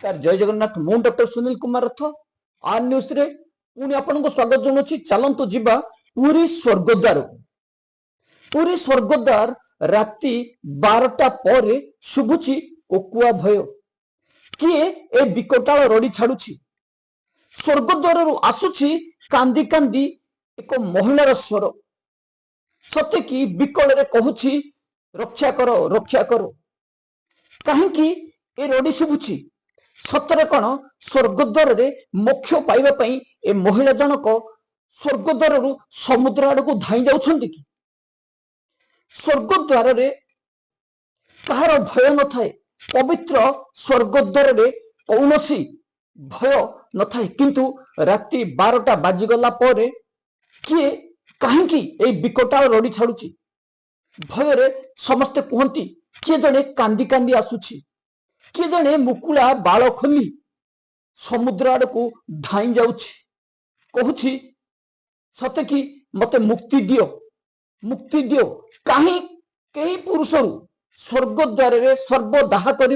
नमस्कार जय जगन्नाथ मु डॉक्टर सुनील कुमार रथ आर न्यूज रे पुणी आपन को स्वागत जनाऊँ। चलतु जीवा पुरी स्वर्गद्वार पुरी स्वर्गद्वार राति 12टा पर शुभुची कोकुआ भय किए ए विकटाल रड़ी छाड़ुची स्वर्गद्वार आसुची कांदी कांदी एक महिलार स्वर सते कि विकल रे कहूची रक्षा करो कहीं ए रड़ी शुभुची सतरे कौन स्वर्गद्वार रे मोक्ष पाइबा पई ए महिला जनक स्वर्गद्वार रु समुद्र आड़ को धाई जाउछंती कि स्वर्गद्वार रे कहार भय न थाए पवित्र स्वर्गद्वार रे कौनसी भय न थाए किंतु राति 12टा बाजिगला पर किए कहीं ए विकटाल रड़ी छाड़ुची भय रे समस्ते कहती किए जड़े कांदी कांदी आसुची किए जड़े मुकुला बाल खोली समुद्र आड़ को धाई जाउची कहूची सते कि मते मुक्ति दियो कहीं कई पुरुष स्वर्गद्वार रे सर्वदाह करने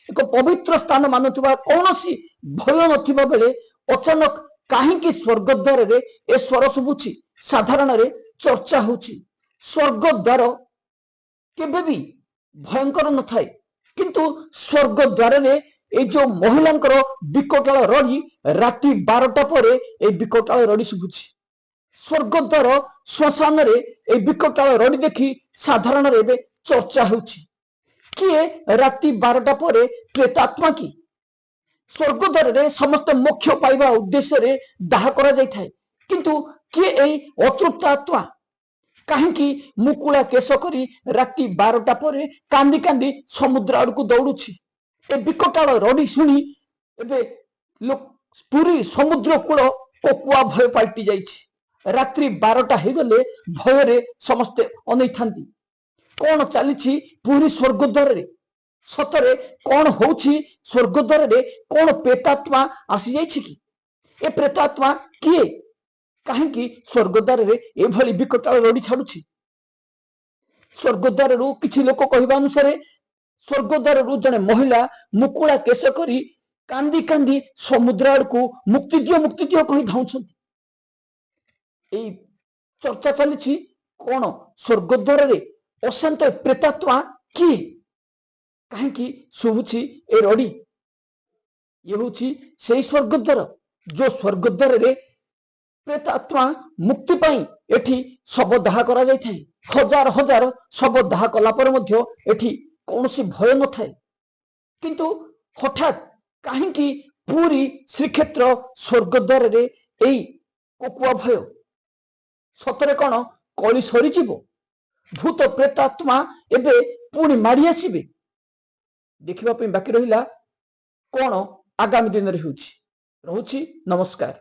एक पवित्र स्थान मानुवा कौन सी भय नथिबा बेले अचानक कहीं स्वर्गद्वार रे ए स्वर शुभुची साधारण रे चर्चा होची स्वर्गद्वार केबे भी भयंकर न थाए किंतु स्वर्गद्वार रे ए जो महिलांकर विकटाल रड़ी राति 12टा पर ए विकटाल रड़ी शुभुची स्वर्गद्वार श्मशान रे ए विकटाल रड़ी देखी साधारण रे चर्चा होची किए राति 12टा पर प्रेतात्मा की स्वर्गद्वार रे समस्त मोक्ष पाइबा उद्देश्य रे दाह करा जाय थाए किंतु किए ए अतृप्त आत्मा कहीं मुकुला केश करी राति 12टा पर कांदी कांदी समुद्र आड़ को दौड़ुची ए विकटाल रड़ी शुणी एबे पूरी समुद्र कूल कोकुआ भय पलटि जाइछि रात्रि 12टा हो गले भय रे समस्ते अनै थांती कौन चली पूरी स्वर्गद्वार रे सतरे कौन होउछि स्वर्गद्वार रे कौन प्रेतात्मा आसी जाइछि कि ए प्रेतात्मा किए कहीं स्वर्गद्वार रे एभली विकटाल रड़ी छाड़ुछि स्वर्गद्वार रु किछि लोक कहबा अनुसार स्वर्गद्वार रु जने महिला मुकुला केश करी कांदी कांदी समुद्र आड़ को मुक्ति दियो कही धाउछंती एई चर्चा चली कौन स्वर्गद्वार रे अशांत प्रेतात्मा किए कहीं शुभुची ए रड़ी ये होची सेई स्वर्गद्वार जो स्वर्गद्वार रे प्रेतात्मा मुक्ति पाई एठी शव दाह करा जाय थाए हजार हजार शव दाह कला पर मध्य एठी कौनसी भय न थाए किंतु हठात कहीं पूरी श्रीक्षेत्र स्वर्गद्वार रे एई कोकुआ भय सतरे कौन कली सरी जीवो भूत प्रेतात्मा एबे पुणी माड़ी आसीबे देखिबा पई बाकी रहिला कौन आगामी दिन रे होउछि। नमस्कार।